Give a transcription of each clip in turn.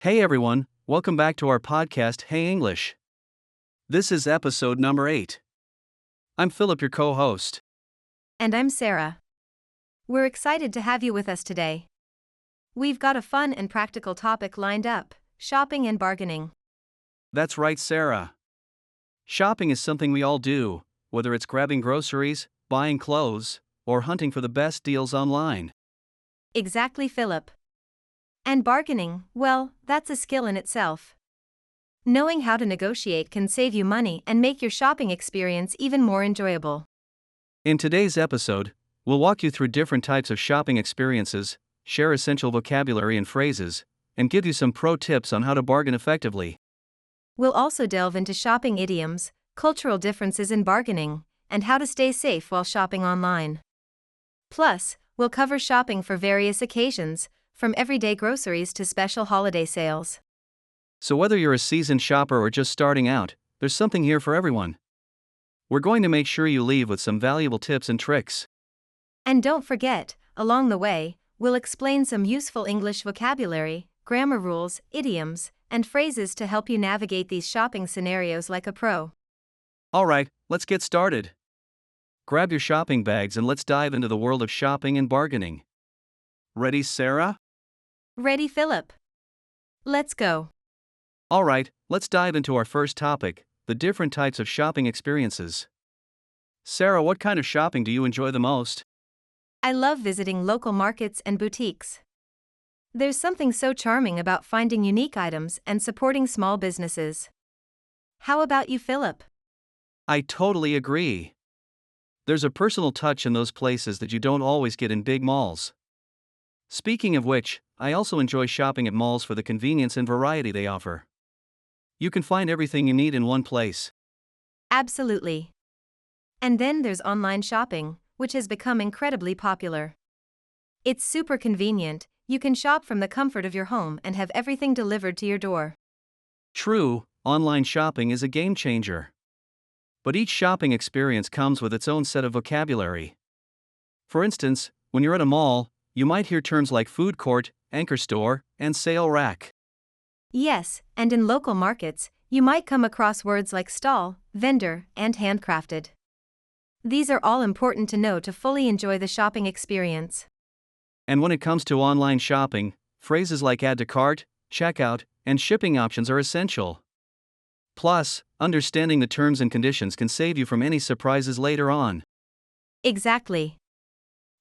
Hey everyone, welcome back to our podcast, Hey English. This is episode number 8. I'm Philip, your co host. And I'm Sarah. We're excited to have you with us today. We've got a fun and practical topic lined up: shopping and bargaining. That's right, Sarah. Shopping is something we all do, whether it's grabbing groceries, buying clothes, or hunting for the best deals online. Exactly, Philip. And bargaining, well, that's a skill in itself. Knowing how to negotiate can save you money and make your shopping experience even more enjoyable. In today's episode, we'll walk you through different types of shopping experiences, share essential vocabulary and phrases, and give you some pro tips on how to bargain effectively. We'll also delve into shopping idioms, cultural differences in bargaining, and how to stay safe while shopping online. Plus, we'll cover shopping for various occasions, from everyday groceries to special holiday sales. So, whether you're a seasoned shopper or just starting out, there's something here for everyone. We're going to make sure you leave with some valuable tips and tricks. And don't forget, along the way, we'll explain some useful English vocabulary, grammar rules, idioms, and phrases to help you navigate these shopping scenarios like a pro. Alright, let's get started. Grab your shopping bags and let's dive into the world of shopping and bargaining. Ready, Sarah? Ready, Philip? Let's go. Alright, let's dive into our first topic: the different types of shopping experiences. Sarah, what kind of shopping do you enjoy the most? I love visiting local markets and boutiques. There's something so charming about finding unique items and supporting small businesses. How about you, Philip? I totally agree. There's a personal touch in those places that you don't always get in big malls. Speaking of which, I also enjoy shopping at malls for the convenience and variety they offer. You can find everything you need in one place. Absolutely. And then there's online shopping, which has become incredibly popular. It's super convenient. You can shop from the comfort of your home and have everything delivered to your door. True, online shopping is a game changer. But each shopping experience comes with its own set of vocabulary. For instance, when you're at a mall, you might hear terms like food court, anchor store, and sale rack. Yes, and in local markets, you might come across words like stall, vendor, and handcrafted. These are all important to know to fully enjoy the shopping experience. And when it comes to online shopping, phrases like add to cart, checkout, and shipping options are essential. Plus, understanding the terms and conditions can save you from any surprises later on. Exactly.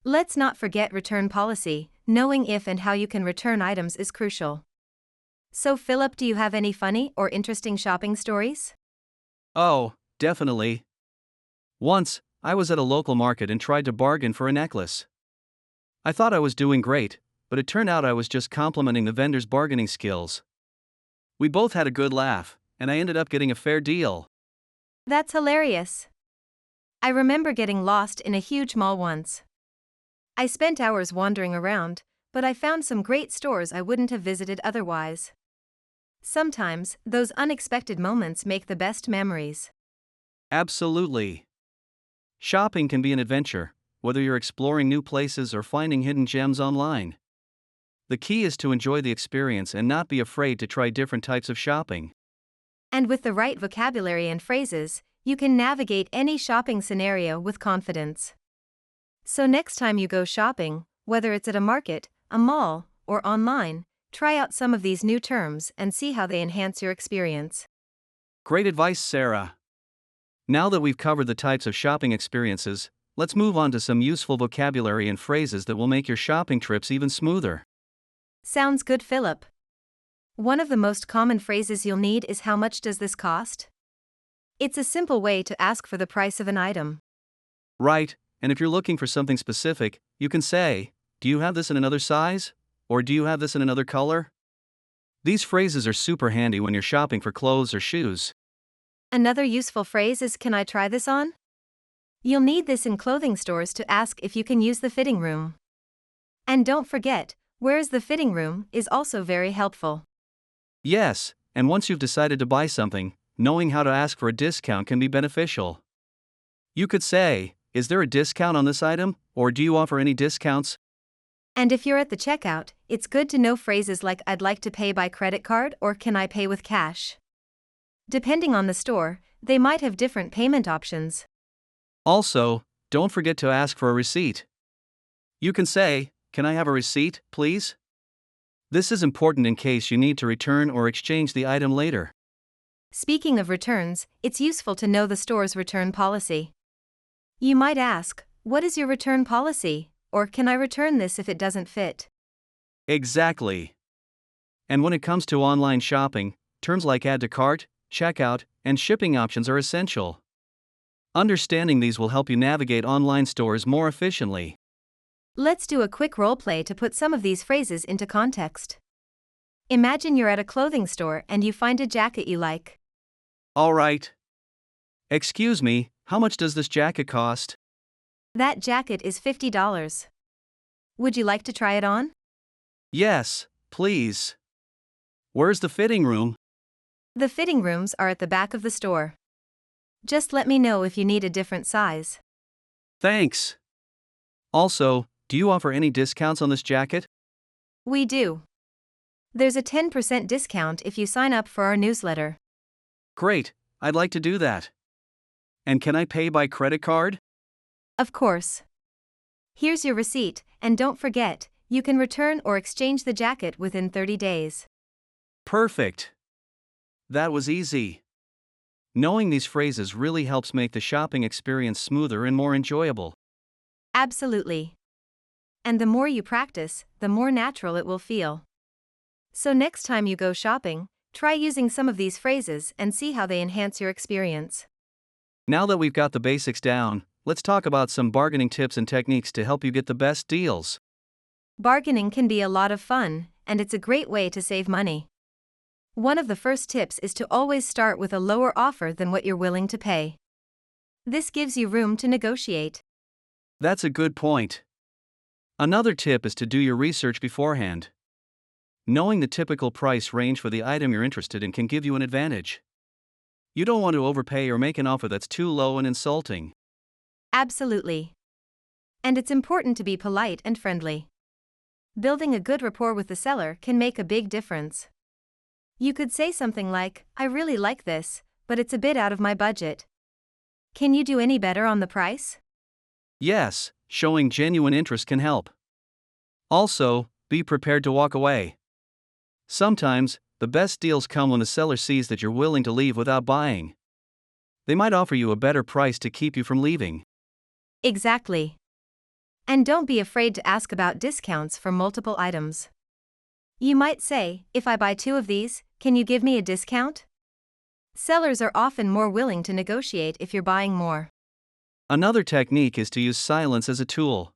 Let's not forget return policy. Knowing if and how you can return items is crucial. So, Philip, do you have any funny or interesting shopping stories? Oh, definitely. Once, I was at a local market and tried to bargain for a necklace. I thought I was doing great, but it turned out I was just complimenting the vendor's bargaining skills. We both had a good laugh, and I ended up getting a fair deal. That's hilarious. I remember getting lost in a huge mall once. I spent hours wandering around, but I found some great stores I wouldn't have visited otherwise. Sometimes, those unexpected moments make the best memories. Absolutely. Shopping can be an adventure, whether you're exploring new places or finding hidden gems online. The key is to enjoy the experience and not be afraid to try different types of shopping. And with the right vocabulary and phrases, you can navigate any shopping scenario with confidence. So next time you go shopping, whether it's at a market, a mall, or online, try out some of these new terms and see how they enhance your experience. Great advice, Sarah. Now that we've covered the types of shopping experiences, let's move on to some useful vocabulary and phrases that will make your shopping trips even smoother. Sounds good, Philip. One of the most common phrases you'll need is "how much does this cost?" It's a simple way to ask for the price of an item. Right, and if you're looking for something specific, you can say, "Do you have this in another size?" Or "Do you have this in another color?" These phrases are super handy when you're shopping for clothes or shoes. Another useful phrase is "can I try this on?" You'll need this in clothing stores to ask if you can use the fitting room. And don't forget, "where's the fitting room?" is also very helpful. Yes, and once you've decided to buy something, knowing how to ask for a discount can be beneficial. You could say, "Is there a discount on this item, or do you offer any discounts?" And if you're at the checkout, it's good to know phrases like "I'd like to pay by credit card" or "Can I pay with cash?" Depending on the store, they might have different payment options. Also, don't forget to ask for a receipt. You can say, "Can I have a receipt, please?" This is important in case you need to return or exchange the item later. Speaking of returns, it's useful to know the store's return policy. You might ask, "What is your return policy?" or "Can I return this if it doesn't fit?" Exactly. And when it comes to online shopping, terms like add to cart, checkout, and shipping options are essential. Understanding these will help you navigate online stores more efficiently. Let's do a quick role play to put some of these phrases into context. Imagine you're at a clothing store and you find a jacket you like. All right. Excuse me, how much does this jacket cost? That jacket is $50. Would you like to try it on? Yes, please. Where's the fitting room? The fitting rooms are at the back of the store. Just let me know if you need a different size. Thanks. Also, do you offer any discounts on this jacket? We do. There's a 10% discount if you sign up for our newsletter. Great, I'd like to do that. And can I pay by credit card? Of course. Here's your receipt, and don't forget, you can return or exchange the jacket within 30 days. Perfect. That was easy. Knowing these phrases really helps make the shopping experience smoother and more enjoyable. Absolutely. And the more you practice, the more natural it will feel. So next time you go shopping, try using some of these phrases and see how they enhance your experience. Now that we've got the basics down, let's talk about some bargaining tips and techniques to help you get the best deals. Bargaining can be a lot of fun, and it's a great way to save money. One of the first tips is to always start with a lower offer than what you're willing to pay. This gives you room to negotiate. That's a good point. Another tip is to do your research beforehand. Knowing the typical price range for the item you're interested in can give you an advantage. You don't want to overpay or make an offer that's too low and insulting. Absolutely. And it's important to be polite and friendly. Building a good rapport with the seller can make a big difference. You could say something like, "I really like this, but it's a bit out of my budget. Can you do any better on the price?" Yes, showing genuine interest can help. Also, be prepared to walk away. Sometimes, the best deals come when the seller sees that you're willing to leave without buying. They might offer you a better price to keep you from leaving. Exactly. And don't be afraid to ask about discounts for multiple items. You might say, "If I buy 2 of these, can you give me a discount?" Sellers are often more willing to negotiate if you're buying more. Another technique is to use silence as a tool.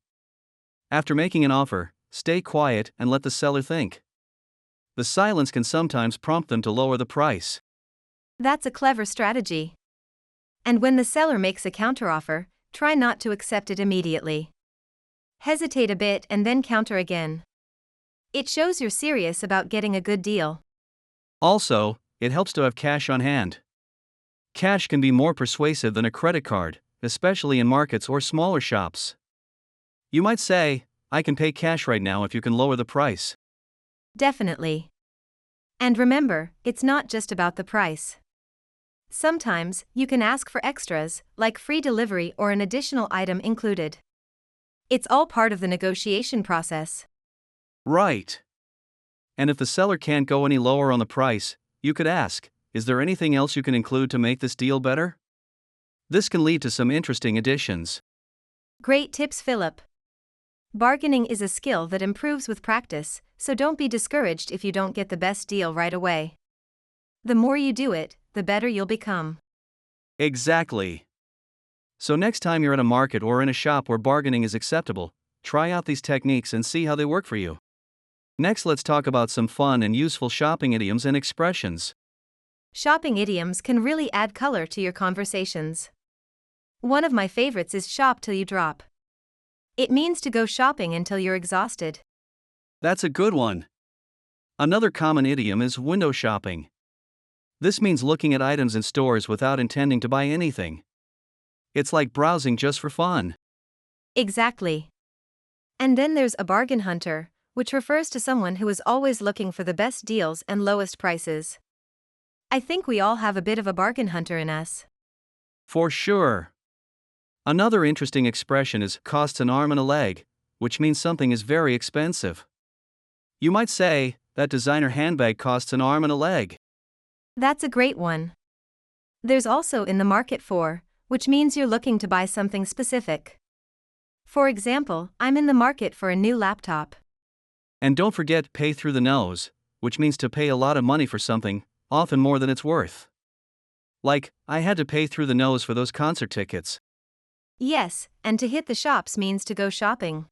After making an offer, stay quiet and let the seller think. The silence can sometimes prompt them to lower the price. That's a clever strategy. And when the seller makes a counteroffer, try not to accept it immediately. Hesitate a bit and then counter again. It shows you're serious about getting a good deal. Also, it helps to have cash on hand. Cash can be more persuasive than a credit card, especially in markets or smaller shops. You might say, "I can pay cash right now if you can lower the price." Definitely. And remember, it's not just about the price. Sometimes, you can ask for extras, like free delivery or an additional item included. It's all part of the negotiation process. Right. And if the seller can't go any lower on the price, you could ask, "Is there anything else you can include to make this deal better?" This can lead to some interesting additions. Great tips, Philip. Bargaining is a skill that improves with practice, so don't be discouraged if you don't get the best deal right away. The more you do it, the better you'll become. Exactly. So next time you're at a market or in a shop where bargaining is acceptable, try out these techniques and see how they work for you. Next, let's talk about some fun and useful shopping idioms and expressions. Shopping idioms can really add color to your conversations. One of my favorites is "shop till you drop." It means to go shopping until you're exhausted. That's a good one. Another common idiom is window shopping. This means looking at items in stores without intending to buy anything. It's like browsing just for fun. Exactly. And then there's a bargain hunter, which refers to someone who is always looking for the best deals and lowest prices. I think we all have a bit of a bargain hunter in us. For sure. Another interesting expression is costs an arm and a leg, which means something is very expensive. You might say, that designer handbag costs an arm and a leg. That's a great one. There's also in the market for, which means you're looking to buy something specific. For example, I'm in the market for a new laptop. And don't forget pay through the nose, which means to pay a lot of money for something, often more than it's worth. Like, I had to pay through the nose for those concert tickets. Yes, and to hit the shops means to go shopping.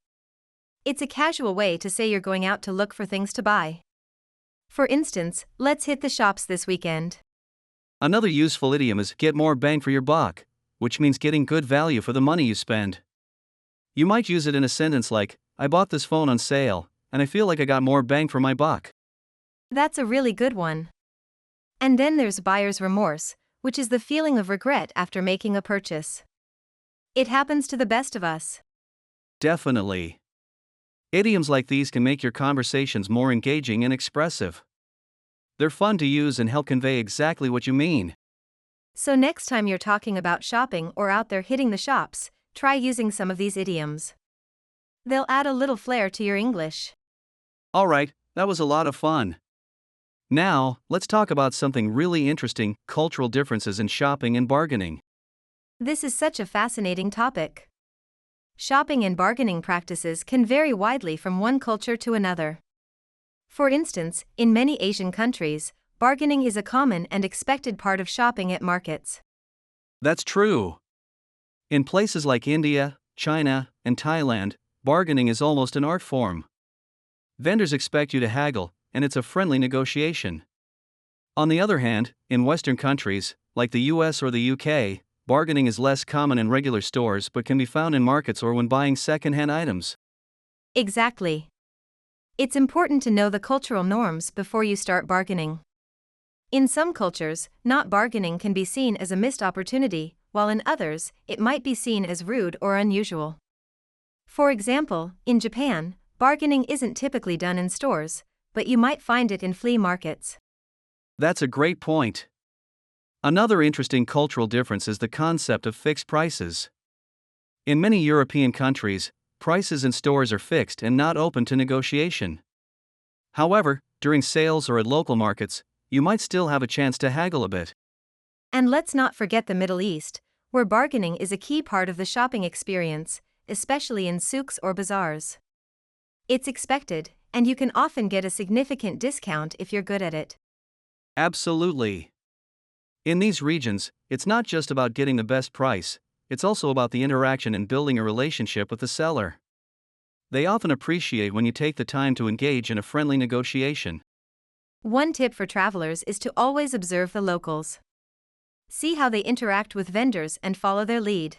It's a casual way to say you're going out to look for things to buy. For instance, let's hit the shops this weekend. Another useful idiom is get more bang for your buck, which means getting good value for the money you spend. You might use it in a sentence like, I bought this phone on sale, and I feel like I got more bang for my buck. That's a really good one. And then there's buyer's remorse, which is the feeling of regret after making a purchase. It happens to the best of us. Definitely. Idioms like these can make your conversations more engaging and expressive. They're fun to use and help convey exactly what you mean. So next time you're talking about shopping or out there hitting the shops, try using some of these idioms. They'll add a little flair to your English. Alright, that was a lot of fun. Now, let's talk about something really interesting, cultural differences in shopping and bargaining. This is such a fascinating topic. Shopping and bargaining practices can vary widely from one culture to another. For instance, in many Asian countries, bargaining is a common and expected part of shopping at markets. That's true. In places like India, China, and Thailand, bargaining is almost an art form. Vendors expect you to haggle, and it's a friendly negotiation. On the other hand, in Western countries, like the US or the UK, bargaining is less common in regular stores but can be found in markets or when buying second-hand items. Exactly. It's important to know the cultural norms before you start bargaining. In some cultures, not bargaining can be seen as a missed opportunity, while in others, it might be seen as rude or unusual. For example, in Japan, bargaining isn't typically done in stores, but you might find it in flea markets. That's a great point. Another interesting cultural difference is the concept of fixed prices. In many European countries, prices in stores are fixed and not open to negotiation. However, during sales or at local markets, you might still have a chance to haggle a bit. And let's not forget the Middle East, where bargaining is a key part of the shopping experience, especially in souks or bazaars. It's expected, and you can often get a significant discount if you're good at it. Absolutely. In these regions, it's not just about getting the best price, it's also about the interaction and building a relationship with the seller. They often appreciate when you take the time to engage in a friendly negotiation. One tip for travelers is to always observe the locals. See how they interact with vendors and follow their lead.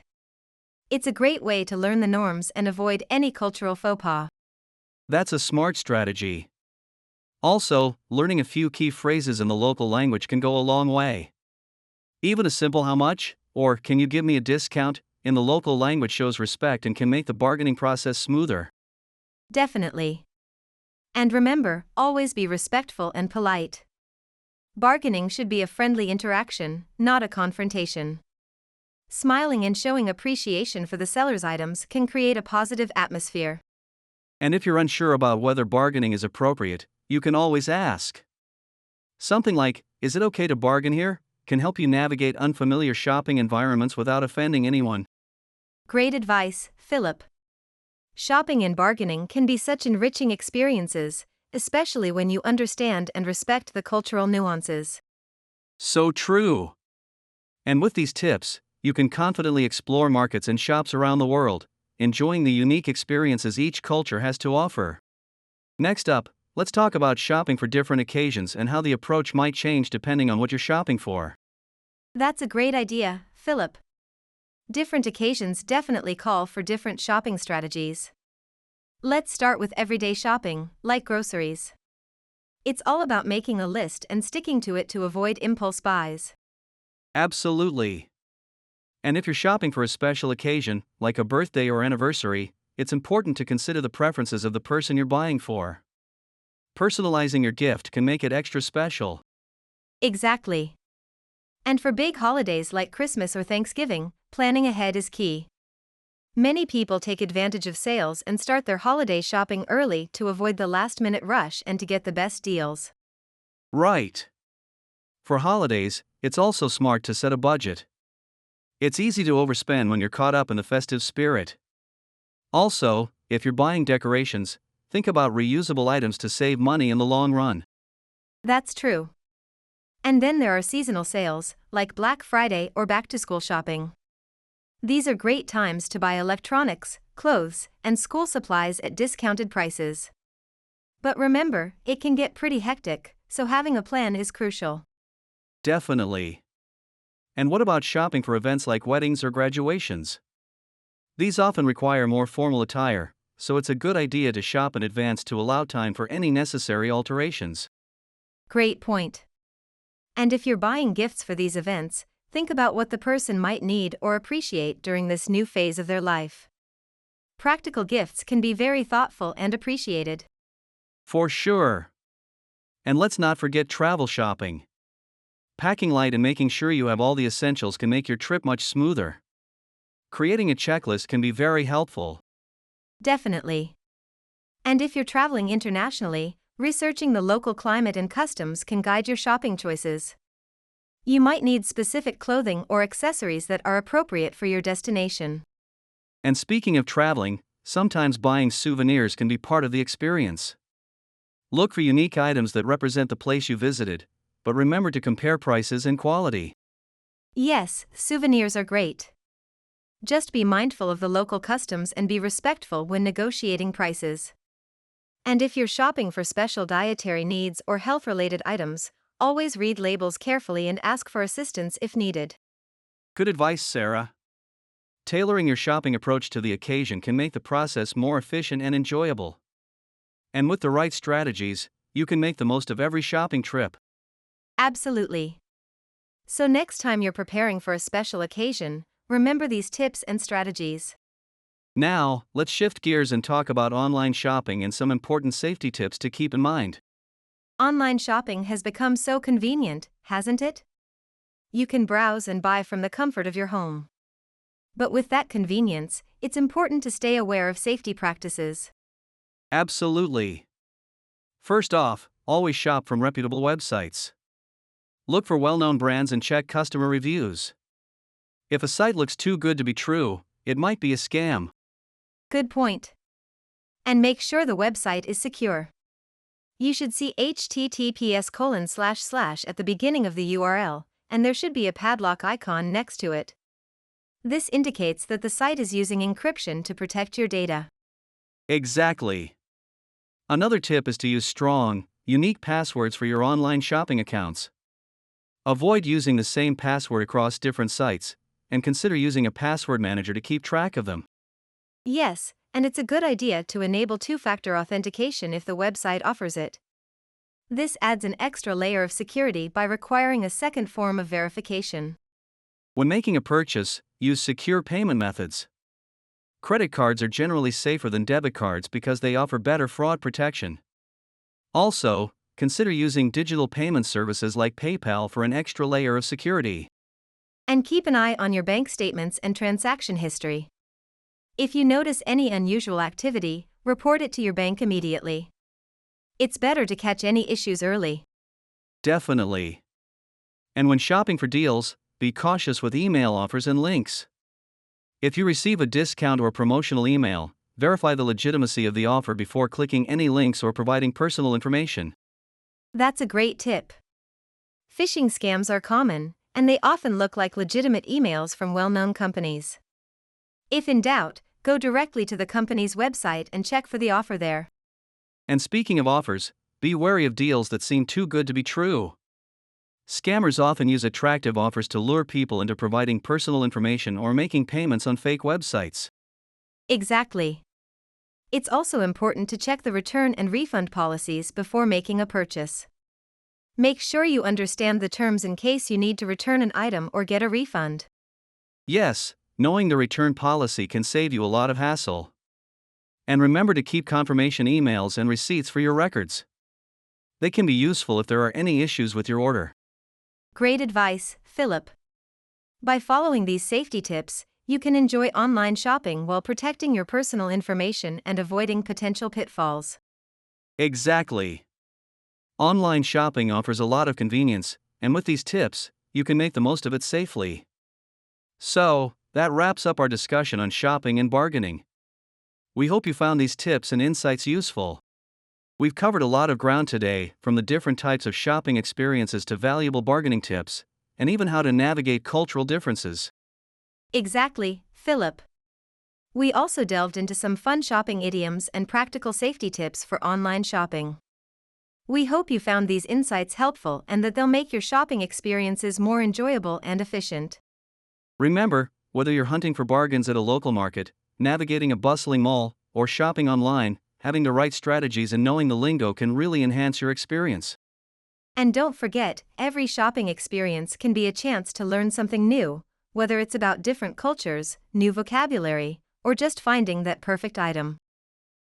It's a great way to learn the norms and avoid any cultural faux pas. That's a smart strategy. Also, learning a few key phrases in the local language can go a long way. Even a simple "how much?" or "can you give me a discount?" in the local language shows respect and can make the bargaining process smoother. Definitely. And remember, always be respectful and polite. Bargaining should be a friendly interaction, not a confrontation. Smiling and showing appreciation for the seller's items can create a positive atmosphere. And if you're unsure about whether bargaining is appropriate, you can always ask. Something like, "Is it okay to bargain here?" can help you navigate unfamiliar shopping environments without offending anyone. Great advice, Philip. Shopping and bargaining can be such enriching experiences, especially when you understand and respect the cultural nuances. So true. And with these tips, you can confidently explore markets and shops around the world, enjoying the unique experiences each culture has to offer. Next up, let's talk about shopping for different occasions and how the approach might change depending on what you're shopping for. That's a great idea, Philip. Different occasions definitely call for different shopping strategies. Let's start with everyday shopping, like groceries. It's all about making a list and sticking to it to avoid impulse buys. Absolutely. And if you're shopping for a special occasion, like a birthday or anniversary, it's important to consider the preferences of the person you're buying for. Personalizing your gift can make it extra special. Exactly. And for big holidays like Christmas or Thanksgiving, planning ahead is key. Many people take advantage of sales and start their holiday shopping early to avoid the last-minute rush and to get the best deals. Right. For holidays, it's also smart to set a budget. It's easy to overspend when you're caught up in the festive spirit. Also, if you're buying decorations, think about reusable items to save money in the long run. That's true. And then there are seasonal sales, like Black Friday or back-to-school shopping. These are great times to buy electronics, clothes, and school supplies at discounted prices. But remember, it can get pretty hectic, so having a plan is crucial. Definitely. And what about shopping for events like weddings or graduations? These often require more formal attire, so it's a good idea to shop in advance to allow time for any necessary alterations. Great point. And if you're buying gifts for these events, think about what the person might need or appreciate during this new phase of their life. Practical gifts can be very thoughtful and appreciated. For sure. And let's not forget travel shopping. Packing light and making sure you have all the essentials can make your trip much smoother. Creating a checklist can be very helpful. Definitely. And if you're traveling internationally, researching the local climate and customs can guide your shopping choices. You might need specific clothing or accessories that are appropriate for your destination. And speaking of traveling, sometimes buying souvenirs can be part of the experience. Look for unique items that represent the place you visited, but remember to compare prices and quality. Yes, souvenirs are great. Just be mindful of the local customs and be respectful when negotiating prices. And if you're shopping for special dietary needs or health-related items, always read labels carefully and ask for assistance if needed. Good advice, Sarah. Tailoring your shopping approach to the occasion can make the process more efficient and enjoyable. And with the right strategies, you can make the most of every shopping trip. Absolutely. So next time you're preparing for a special occasion, remember these tips and strategies. Now, let's shift gears and talk about online shopping and some important safety tips to keep in mind. Online shopping has become so convenient, hasn't it? You can browse and buy from the comfort of your home. But with that convenience, it's important to stay aware of safety practices. Absolutely. First off, always shop from reputable websites. Look for well-known brands and check customer reviews. If a site looks too good to be true, it might be a scam. Good point. And make sure the website is secure. You should see https:// at the beginning of the URL, and there should be a padlock icon next to it. This indicates that the site is using encryption to protect your data. Exactly. Another tip is to use strong, unique passwords for your online shopping accounts. Avoid using the same password across different sites, and consider using a password manager to keep track of them. Yes, and it's a good idea to enable two-factor authentication if the website offers it. This adds an extra layer of security by requiring a second form of verification. When making a purchase, use secure payment methods. Credit cards are generally safer than debit cards because they offer better fraud protection. Also, consider using digital payment services like PayPal for an extra layer of security. And keep an eye on your bank statements and transaction history. If you notice any unusual activity, report it to your bank immediately. It's better to catch any issues early. Definitely. And when shopping for deals, be cautious with email offers and links. If you receive a discount or promotional email, verify the legitimacy of the offer before clicking any links or providing personal information. That's a great tip. Phishing scams are common, and they often look like legitimate emails from well-known companies. If in doubt, go directly to the company's website and check for the offer there. And speaking of offers, be wary of deals that seem too good to be true. Scammers often use attractive offers to lure people into providing personal information or making payments on fake websites. Exactly. It's also important to check the return and refund policies before making a purchase. Make sure you understand the terms in case you need to return an item or get a refund. Yes, knowing the return policy can save you a lot of hassle. And remember to keep confirmation emails and receipts for your records. They can be useful if there are any issues with your order. Great advice, Philip. By following these safety tips, you can enjoy online shopping while protecting your personal information and avoiding potential pitfalls. Exactly. Online shopping offers a lot of convenience, and with these tips, you can make the most of it safely. So, that wraps up our discussion on shopping and bargaining. We hope you found these tips and insights useful. We've covered a lot of ground today, from the different types of shopping experiences to valuable bargaining tips, and even how to navigate cultural differences. Exactly, Philip. We also delved into some fun shopping idioms and practical safety tips for online shopping. We hope you found these insights helpful and that they'll make your shopping experiences more enjoyable and efficient. Remember, whether you're hunting for bargains at a local market, navigating a bustling mall, or shopping online, having the right strategies and knowing the lingo can really enhance your experience. And don't forget, every shopping experience can be a chance to learn something new, whether it's about different cultures, new vocabulary, or just finding that perfect item.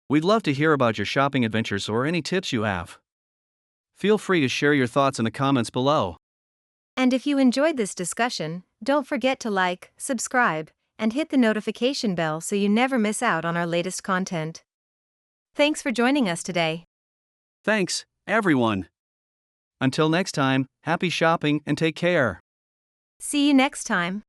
We'd love to hear about your shopping adventures or any tips you have. Feel free to share your thoughts in the comments below. And if you enjoyed this discussion, don't forget to like, subscribe, and hit the notification bell so you never miss out on our latest content. Thanks for joining us today. Thanks, everyone. Until next time, happy shopping and take care. See you next time.